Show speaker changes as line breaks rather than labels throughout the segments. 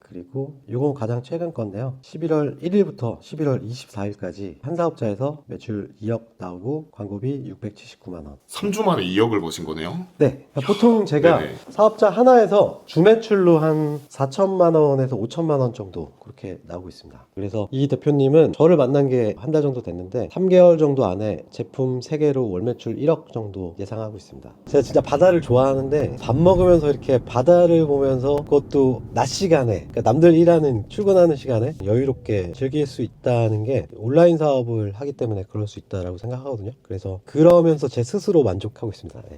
그리고 이건 가장 최근 건데요. 11월 1일부터 11월 24일까지 한 사업자에서 매출 2억 나오고 광고비 679만 원.
3주 만에 2억을 버신 거네요?
네. 보통 제가
네네.
사업자 하나에서 주매출로 한 4천만 원에서 5천만 원 정도 그렇게 나오고 있습니다. 그래서 이 대표님은 저를 만난 게 한 달 정도 됐는데 3개월 정도 안에 제품 3개로 월 매출 1억 정도 예상하고 있습니다. 제가 진짜 바다를 좋아하는데 밥 먹으면서 이렇게 바다를 보면서 그것도 낮 시간에 그러니까 남들 일하는 출근하는 시간에 여유롭게 즐길 수 있다는 게 온라인 사업을 하기 때문에 그럴 수 있다라고 생각하거든요. 그래서 그러면서 제 스스로 만족하고 있습니다. 네.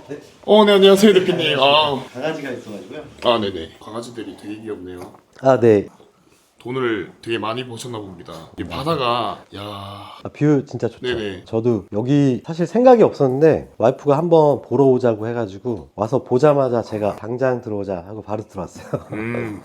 네.
네, 안녕하세요, 대표님.
강아지가 있어가지고요.
네네. 강아지들이 되게 귀엽네요.
네.
돈을 되게 많이 버셨나 봅니다. 이 바다가,
뷰 진짜 좋죠.
네네.
저도 여기 사실 생각이 없었는데 와이프가 한번 보러 오자고 해가지고 와서 보자마자 제가 당장 들어오자 하고 바로 들어왔어요.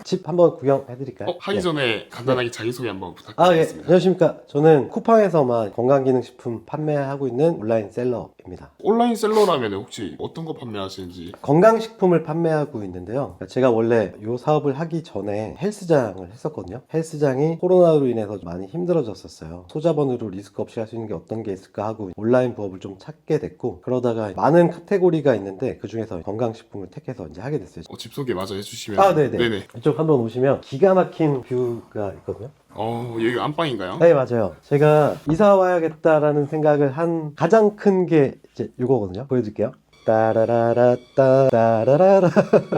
집 한번 구경해드릴까요?
하기
네.
전에 간단하게 자기소개 한번
예.
부탁드리겠습니다.
안녕하십니까. 저는 쿠팡에서만 건강기능식품 판매하고 있는 온라인 셀러입니다.
온라인 셀러라면 혹시 어떤 거 판매하시는지?
건강식품을 판매하고 있는데요. 제가 원래 이 사업을 하기 전에 헬스장을 했었거든요. 헬스장이 코로나로 인해서 많이 힘들어졌었어요. 소자본으로 리스크 없이 할 수 있는 게 어떤 게 있을까 하고 온라인 부업을 좀 찾게 됐고, 그러다가 많은 카테고리가 있는데 그 중에서 건강식품을 택해서 이제 하게 됐어요.
집 소개 마저 해주시면.
네네. 이쪽 한번 오시면 기가 막힌 뷰가 있거든요.
여기 안방인가요?
네, 맞아요. 제가 이사 와야겠다라는 생각을 한 가장 큰 게 이제 이거거든요. 보여드릴게요. 따라라라따 따라라라.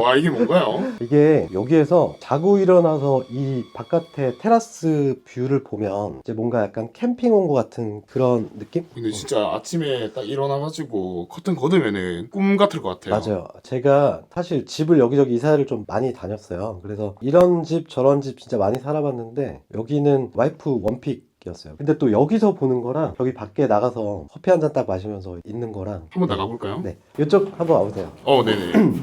와, 이게 뭔가요?
이게 여기에서 자고 일어나서 이 바깥에 테라스 뷰를 보면 이제 뭔가 약간 캠핑 온 것 같은 그런 느낌?
근데 진짜 아침에 딱 일어나가지고 커튼 걷으면은 꿈 같을 것 같아요.
맞아요. 제가 사실 집을 여기저기 이사를 좀 많이 다녔어요. 그래서 이런 집 저런 집 진짜 많이 살아봤는데 여기는 와이프 원픽 였어요. 근데 또 여기서 보는 거랑 저기 밖에 나가서 커피 한 잔 딱 마시면서 있는 거랑
한번 나가볼까요?
네. 이쪽 한번 와보세요.
네네.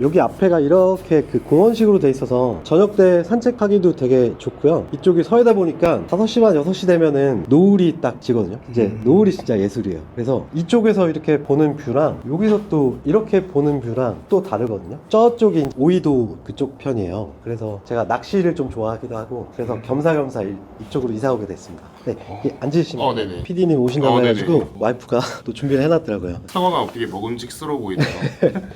여기 앞에가 이렇게 그 공원식으로 돼 있어서 저녁 때 산책하기도 되게 좋고요. 이쪽이 서해다 보니까 5시 반 6시 되면은 노을이 딱 지거든요. 이제 노을이 진짜 예술이에요. 그래서 이쪽에서 이렇게 보는 뷰랑 여기서 또 이렇게 보는 뷰랑 또 다르거든요. 저쪽이 오이도 그쪽 편이에요. 그래서 제가 낚시를 좀 좋아하기도 하고 그래서 겸사겸사 이쪽으로 이사 오게 됐습니다. 네, 앉으시면
네네.
PD님 오신다고
네네.
해가지고 와이프가 또 준비를 해놨더라고요.
사과가 되게 먹음직스러워 보이네요.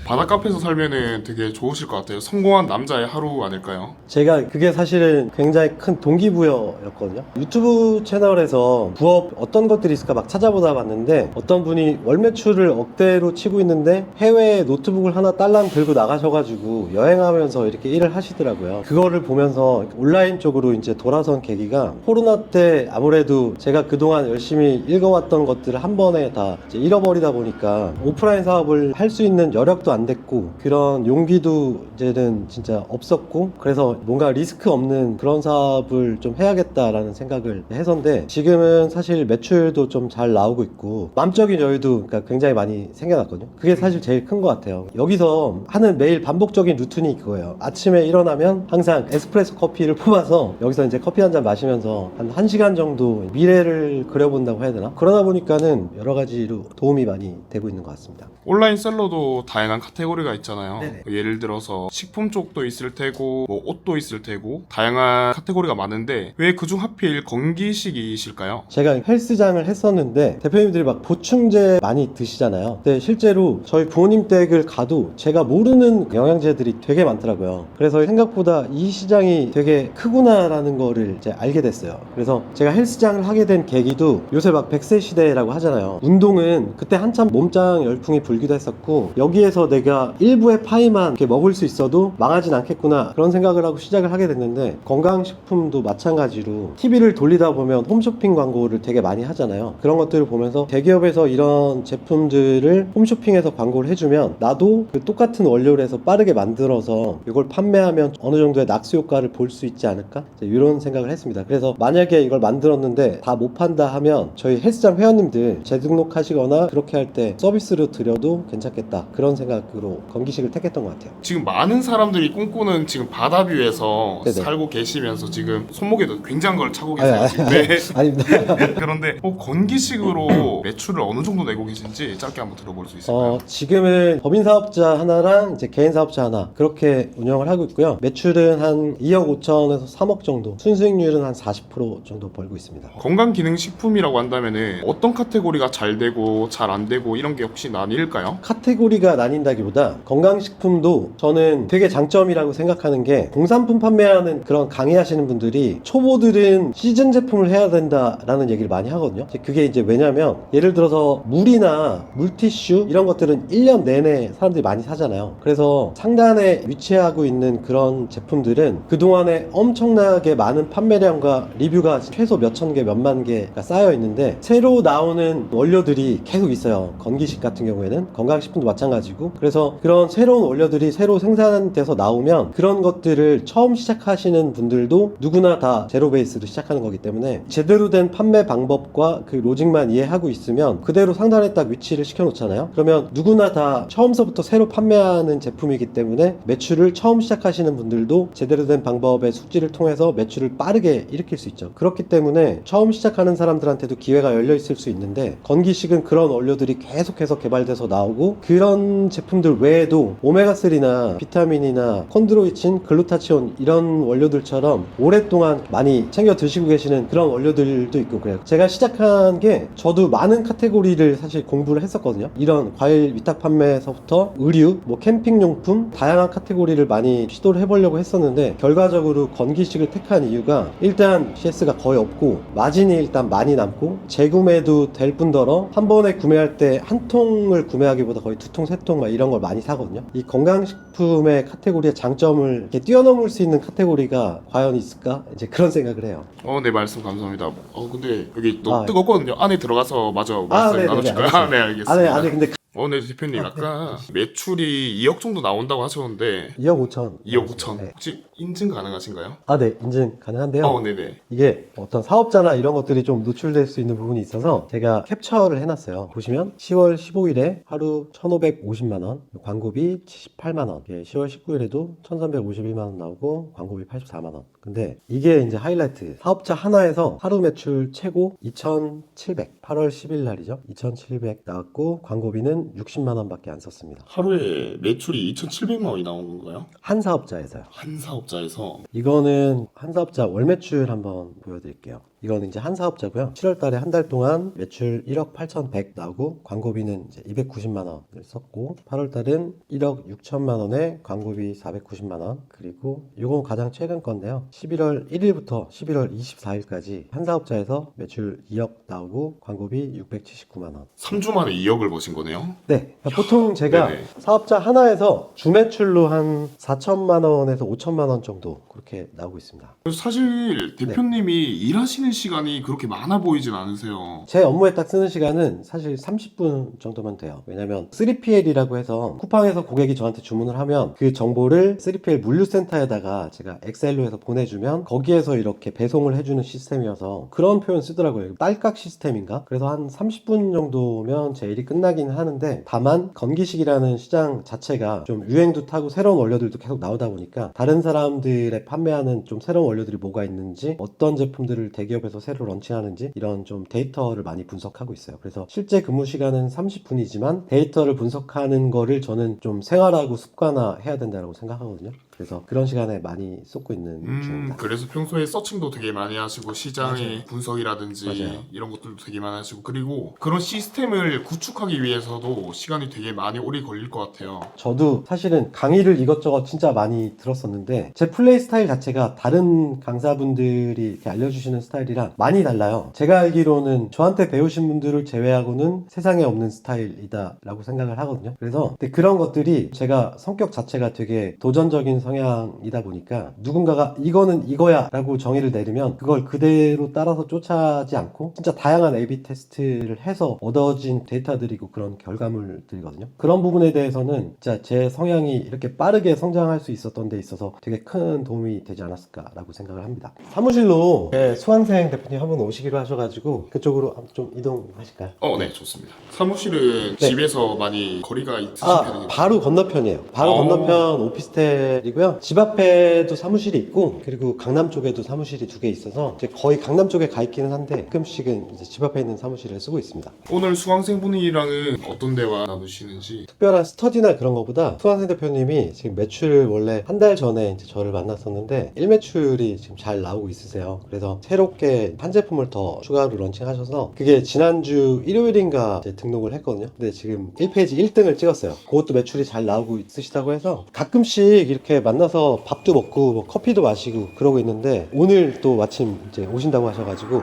바닷가 앞에서 살면은 되게 좋으실 것 같아요. 성공한 남자의 하루 아닐까요?
제가 그게 사실은 굉장히 큰 동기부여였거든요. 유튜브 채널에서 부업 어떤 것들이 있을까 막 찾아보다 봤는데 어떤 분이 월 매출을 억대로 치고 있는데 해외에 노트북을 하나 딸랑 들고 나가셔가지고 여행하면서 이렇게 일을 하시더라고요. 그거를 보면서 온라인 쪽으로 이제 돌아선 계기가 코로나 때 아무래도 제가 그동안 열심히 읽어왔던 것들을 한 번에 다 이제 잃어버리다 보니까 오프라인 사업을 할 수 있는 여력도 안 됐고 그런 용기도 이제는 진짜 없었고 그래서 뭔가 리스크 없는 그런 사업을 좀 해야겠다라는 생각을 해서인데 지금은 사실 매출도 좀 잘 나오고 있고 마음적인 여유도 그러니까 굉장히 많이 생겨났거든요. 그게 사실 제일 큰 것 같아요. 여기서 하는 매일 반복적인 루틴이 그거예요. 아침에 일어나면 항상 에스프레소 커피를 뽑아서 여기서 이제 커피 한 잔 마시면서 한 1시간 정도 미래를 그려본다고 해야 되나? 그러다 보니까는 여러 가지로 도움이 많이 되고 있는 것 같습니다.
온라인 셀러도 다양한 카테고리가 있잖아요.
네네.
예를 들어서 식품 쪽도 있을 테고 뭐 옷도 있을 테고 다양한 카테고리가 많은데 왜 그중 하필 건기식이실까요?
제가 헬스장을 했었는데 대표님들이 막 보충제 많이 드시잖아요. 근데 실제로 저희 부모님 댁을 가도 제가 모르는 영양제들이 되게 많더라고요. 그래서 생각보다 이 시장이 되게 크구나라는 거를 이제 알게 됐어요. 그래서 제가 헬스장을 하게 된 계기도 요새 막 100세 시대라고 하잖아요. 운동은 그때 한참 몸짱 열풍이 불기도 했었고 여기에서 내가 일부의 파이만 이렇게 먹을 수 있어도 망하진 않겠구나 그런 생각을 하고 시작을 하게 됐는데 건강식품도 마찬가지로 TV를 돌리다 보면 홈쇼핑 광고를 되게 많이 하잖아요. 그런 것들을 보면서 대기업에서 이런 제품들을 홈쇼핑에서 광고를 해주면 나도 그 똑같은 원료를 해서 빠르게 만들어서 이걸 판매하면 어느 정도의 낙수 효과를 볼 수 있지 않을까? 이런 생각을 했습니다. 그래서 만약에 이걸 만들었는데 팔아주는데 다 못 판다 하면 저희 헬스장 회원님들 재등록하시거나 그렇게 할 때 서비스로 드려도 괜찮겠다, 그런 생각으로 건기식을 택했던 것 같아요.
지금 많은 사람들이 꿈꾸는 지금 바다뷰에서
네네.
살고 계시면서 지금 손목에도 굉장한 걸 차고 계세요. 지금. 네.
아닙니다.
그런데 건기식으로 매출을 어느 정도 내고 계신지 짧게 한번 들어볼 수 있을까요?
지금은 법인 사업자 하나랑 이제 개인 사업자 하나 그렇게 운영을 하고 있고요. 매출은 한 2억 5천에서 3억 정도, 순수익률은 한 40% 정도 벌고 있습니다.
건강기능식품이라고 한다면은 어떤 카테고리가 잘 되고 잘 안 되고 이런 게 혹시 나뉠까요?
카테고리가 나뉜다기보다 건강식품도 저는 되게 장점이라고 생각하는 게, 공산품 판매하는 그런 강의하시는 분들이 초보들은 시즌 제품을 해야 된다라는 얘기를 많이 하거든요. 그게 이제 왜냐면 예를 들어서 물이나 물티슈 이런 것들은 1년 내내 사람들이 많이 사잖아요. 그래서 상단에 위치하고 있는 그런 제품들은 그동안에 엄청나게 많은 판매량과 리뷰가 최소 몇천 개, 몇만 개가 쌓여 있는데 새로 나오는 원료들이 계속 있어요. 건기식 같은 경우에는 건강식품도 마찬가지고, 그래서 그런 새로운 원료들이 새로 생산돼서 나오면 그런 것들을 처음 시작하시는 분들도 누구나 다 제로 베이스로 시작하는 거기 때문에 제대로 된 판매 방법과 그 로직만 이해하고 있으면 그대로 상단에 딱 위치를 시켜 놓잖아요. 그러면 누구나 다 처음서부터 새로 판매하는 제품이기 때문에 매출을 처음 시작하시는 분들도 제대로 된 방법의 숙지를 통해서 매출을 빠르게 일으킬 수 있죠. 그렇기 때문에 처음 시작하는 사람들한테도 기회가 열려 있을 수 있는데, 건기식은 그런 원료들이 계속해서 개발돼서 나오고, 그런 제품들 외에도 오메가3나 비타민이나 콘드로이친, 글루타치온 이런 원료들처럼 오랫동안 많이 챙겨 드시고 계시는 그런 원료들도 있고 그래요. 제가 시작한 게, 저도 많은 카테고리를 사실 공부를 했었거든요. 이런 과일 위탁 판매에서부터 의류, 뭐 캠핑용품, 다양한 카테고리를 많이 시도를 해보려고 했었는데, 결과적으로 건기식을 택한 이유가 일단 CS가 거의 없고 마진이 일단 많이 남고 재구매도 될 뿐더러 한 번에 구매할 때 한 통을 구매하기보다 거의 두 통, 세 통 막 이런 걸 많이 사거든요. 이 건강식품의 카테고리의 장점을 이렇게 뛰어넘을 수 있는 카테고리가 과연 있을까? 이제 그런 생각을 해요.
네, 말씀 감사합니다. 근데 여기 또
아,
뜨겁거든요. 안에 들어가서 마저 말씀
네네네,
나누실까요?
알겠습니다.
네, 알겠습니다.
아니 근데
네, 대표님 아까 매출이 2억 정도 나온다고 하셨는데
2억 5천.
2억 5천
네.
혹시 인증 가능하신가요?
네, 인증 가능한데요.
네네.
이게 어떤 사업자나 이런 것들이 좀 노출될 수 있는 부분이 있어서 제가 캡처를 해놨어요. 보시면 10월 15일에 하루 1,550만원, 광고비 78만원, 10월 19일에도 1,351만원 나오고 광고비 84만원. 근데 이게 이제 하이라이트, 사업자 하나에서 하루 매출 최고 2,700, 8월 10일 날이죠. 2,700 나왔고 광고비는 60만원 밖에 안 썼습니다.
하루에 매출이 2,700만 원이 나오는 건가요?
한 사업자에서요.
한 사업자에서.
이거는 한 사업자 월 매출 한번 보여드릴게요. 이거는 이제 한 사업자고요. 7월 달에 한 달 동안 매출 1억 8,100 나오고 광고비는 이제 290만 원을 썼고, 8월 달은 1억 6천만 원에 광고비 490만 원, 그리고 이건 가장 최근 건데요. 11월 1일부터 11월 24일까지 한 사업자에서 매출 2억 나오고 광고비 679만 원.
3주 만에 2억을 버신 거네요?
네. 보통 제가
네네.
사업자 하나에서 주매출로 한 4천만 원에서 5천만 원 정도 그렇게 나오고 있습니다.
사실 대표님이 일하시는 시간이 그렇게 많아 보이진 않으세요.
제 업무에 딱 쓰는 시간은 사실 30분 정도면 돼요. 왜냐면 3PL이라고 해서 쿠팡에서 고객이 저한테 주문을 하면 그 정보를 3PL 물류센터에다가 제가 엑셀로 해서 보내주면 거기에서 이렇게 배송을 해주는 시스템이어서 그런 표현 쓰더라고요. 딸깍 시스템인가? 그래서 한 30분 정도면 제 일이 끝나긴 하는데, 다만 건기식이라는 시장 자체가 좀 유행도 타고 새로운 원료들도 계속 나오다 보니까 다른 사람들의 판매하는 좀 새로운 원료들이 뭐가 있는지, 어떤 제품들을 대기업에서 새로 런칭하는지 이런 좀 데이터를 많이 분석하고 있어요. 그래서 실제 근무 시간은 30분이지만 데이터를 분석하는 거를 저는 좀 생활하고 습관화해야 된다고 생각하거든요. 그래서 그런 시간에 많이 쏟고 있는 중입니다.
그래서 평소에 서칭도 되게 많이 하시고 시장의
맞아요.
분석이라든지
맞아요.
이런 것들도 되게 많이 하시고, 그리고 그런 시스템을 구축하기 위해서도 시간이 되게 많이 오래 걸릴 것 같아요.
저도 사실은 강의를 이것저것 진짜 많이 들었었는데 제 플레이 스타일 자체가 다른 강사분들이 이렇게 알려주시는 스타일이랑 많이 달라요. 제가 알기로는 저한테 배우신 분들을 제외하고는 세상에 없는 스타일이다 라고 생각을 하거든요. 그래서 근데 그런 것들이 제가 성격 자체가 되게 도전적인 성향이다 보니까 누군가가 이거는 이거야 라고 정의를 내리면 그걸 그대로 따라서 쫓아지 않고 진짜 다양한 A/B 테스트를 해서 얻어진 데이터들이고 그런 결과물들이거든요. 그런 부분에 대해서는 진짜 제 성향이 이렇게 빠르게 성장할 수 있었던 데 있어서 되게 큰 도움이 되지 않았을까라고 생각을 합니다. 사무실로 수강생 대표님 한번 오시기로 하셔가지고 그쪽으로 좀 이동하실까요?
네, 좋습니다. 사무실은
네.
집에서 많이 거리가 있으신 편인가요?
바로 건너편이에요. 바로 건너편 오피스텔이고요. 집 앞에도 사무실이 있고 그리고 강남 쪽에도 사무실이 2개 있어서 이제 거의 강남 쪽에 가 있기는 한데 가끔씩은 이제 집 앞에 있는 사무실을 쓰고 있습니다.
오늘 수강생분이랑은 어떤 대화 나누시는지.
특별한 스터디나 그런 거보다 수강생 대표님이 지금 매출 원래 한 달 전에 이제 저를 만났었는데 1매출이 지금 잘 나오고 있으세요. 그래서 새롭게 한 제품을 더 추가로 런칭하셔서 그게 지난주 일요일인가 이제 등록을 했거든요. 근데 지금 1페이지 1등을 찍었어요. 그것도 매출이 잘 나오고 있으시다고 해서 가끔씩 이렇게 만나서 밥도 먹고 뭐 커피도 마시고 그러고 있는데 오늘 또 마침 이제 오신다고 하셔가지고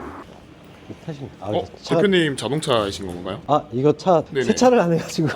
타십니다.
대표님 자동차이신 건가요?
이거 차
네네.
세차를 안 해가지고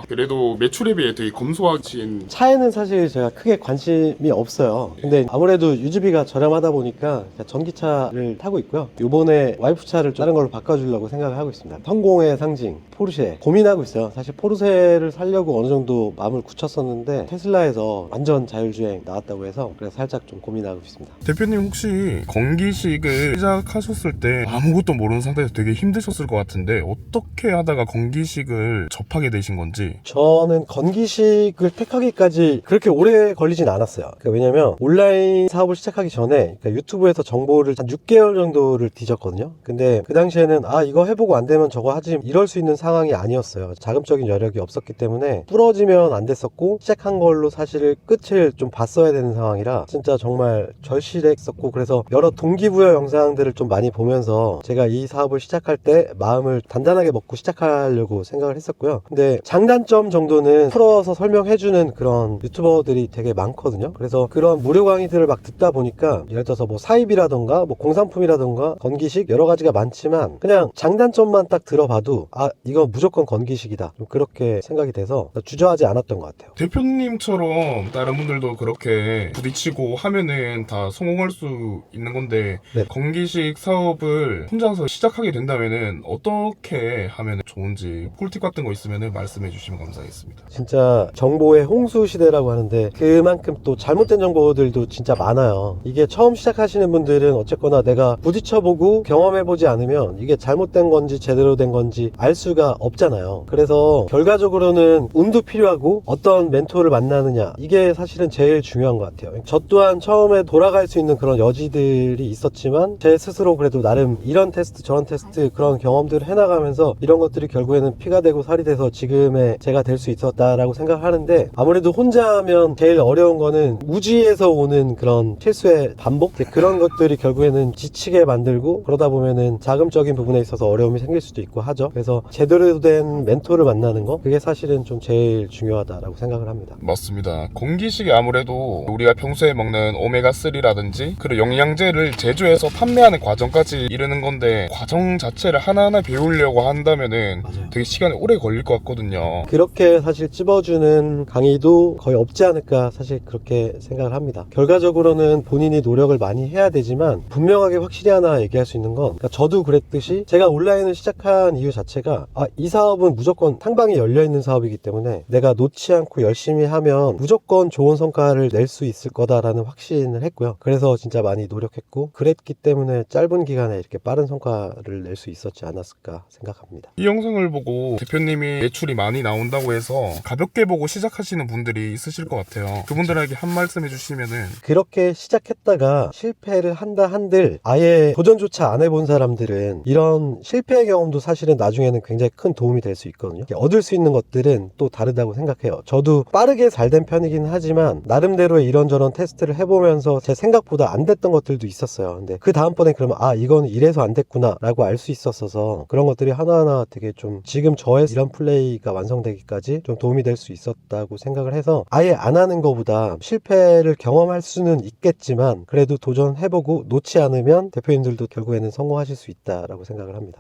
그래도 매출에 비해 되게 검소하신.
차에는 사실 제가 크게 관심이 없어요. 근데 아무래도 유지비가 저렴하다 보니까 전기차를 타고 있고요. 이번에 와이프 차를 다른 걸로 바꿔주려고 생각을 하고 있습니다. 성공의 상징 포르쉐 고민하고 있어요. 사실 포르쉐를 사려고 어느 정도 마음을 굳혔었는데 테슬라에서 완전 자율주행 나왔다고 해서 그래서 살짝 좀 고민하고 있습니다.
대표님 혹시 건기식을 시작하셨을 때 아무것도 모르는 상태에서 되게 힘드셨을 것 같은데 어떻게 하다가 건기식을 접하게 되신 건지?
저는 건기식을 택하기까지 그렇게 오래 걸리진 않았어요. 왜냐면 온라인 사업을 시작하기 전에 유튜브에서 정보를 한 6개월 정도를 뒤졌거든요. 근데 그 당시에는 이거 해보고 안 되면 저거 하지 이럴 수 있는 상황이 아니었어요. 자금적인 여력이 없었기 때문에 부러지면 안 됐었고 시작한 걸로 사실 끝을 좀 봤어야 되는 상황이라 진짜 정말 절실했었고 그래서 여러 동기부여 영상들을 좀 많이 보면서 제가 이 사업을 시작할 때 마음을 단단하게 먹고 시작하려고 생각을 했었고요. 근데 장단점 정도는 풀어서 설명해주는 그런 유튜버들이 되게 많거든요. 그래서 그런 무료 강의들을 막 듣다 보니까 예를 들어서 뭐 사입이라던가 뭐 공산품이라던가 건기식 여러 가지가 많지만 그냥 장단점만 딱 들어봐도 이거 무조건 건기식이다 좀 그렇게 생각이 돼서 주저하지 않았던 것 같아요.
대표님처럼 다른 분들도 그렇게 부딪히고 하면은 다 성공할 수 있는 건데
네.
건기식 사업을 혼자서 시작하게 된다면은 어떻게 하면 좋은지 꿀팁 같은 거 있으면 말씀해 주시면 감사하겠습니다.
진짜 정보의 홍수 시대라고 하는데 그만큼 또 잘못된 정보들도 진짜 많아요. 이게 처음 시작하시는 분들은 어쨌거나 내가 부딪혀보고 경험해보지 않으면 이게 잘못된 건지 제대로 된 건지 알 수가 없잖아요. 그래서 결과적으로는 운도 필요하고 어떤 멘토를 만나느냐 이게 사실은 제일 중요한 것 같아요. 저 또한 처음에 돌아갈 수 있는 그런 여지들이 있었지만 제 스스로 그래도 나름 이런 테스트 저런 테스트 그런 경험들을 해나가면서 이런 것들이 결국에는 피가 되고 살이 돼서 지금의 제가 될 수 있었다라고 생각하는데 아무래도 혼자 하면 제일 어려운 거는 무지에서 오는 그런 실수의 반복 그런 것들이 결국에는 지치게 만들고 그러다 보면은 자금적인 부분에 있어서 어려움이 생길 수도 있고 하죠. 그래서 제대로 된 멘토를 만나는 거 그게 사실은 좀 제일 중요하다라고 생각을 합니다.
맞습니다. 건기식이 아무래도 우리가 평소에 먹는 오메가3라든지 그리고 영양제를 제조해서 판매하는 과정까지 이르는 건데 과정 자체를 하나하나 배우려고 한다면은
맞아요.
되게 시간이 오래 걸릴 것 같거든요.
그렇게 사실 찝어주는 강의도 거의 없지 않을까 사실 그렇게 생각을 합니다. 결과적으로는 본인이 노력을 많이 해야 되지만 분명하게 확실히 하나 얘기할 수 있는 건 저도 그랬듯이 제가 온라인을 시작한 이유 자체가 이 사업은 무조건 상방이 열려있는 사업이기 때문에 내가 놓지 않고 열심히 하면 무조건 좋은 성과를 낼 수 있을 거다라는 확신을 했고요. 그래서 진짜 많이 노력했고 그랬기 때문에 짧은 기간에 이렇게 빠른 성과를 낼 수 있었지 않았을까 생각합니다.
이 영상을 보고 대표님이 매출이 많이 나온다고 해서 가볍게 보고 시작하시는 분들이 있으실 것 같아요. 그분들에게 한 말씀 해주시면은
그렇게 시작했다가 실패를 한다 한들 아예 도전조차 안 해본 사람들은 이런 실패의 경험도 사실은 나중에는 굉장히 큰 도움이 될 수 있거든요. 얻을 수 있는 것들은 또 다르다고 생각해요. 저도 빠르게 잘 된 편이긴 하지만 나름대로의 이런저런 테스트를 해보면서 제 생각보다 안 됐던 것들도 있었어요. 근데 그 다음번에 그러면 이건 이래서 안 됐구나 라고 알 수 있었어서 그런 것들이 하나하나 되게 좀 지금 저의 이런 플레이가 완성되기까지 좀 도움이 될 수 있었다고 생각을 해서 아예 안 하는 것보다 실패를 경험할 수는 있겠지만 그래도 도전해보고 놓지 않으면 대표님들도 결국에는 성공하실 수 있다라고 생각을 합니다.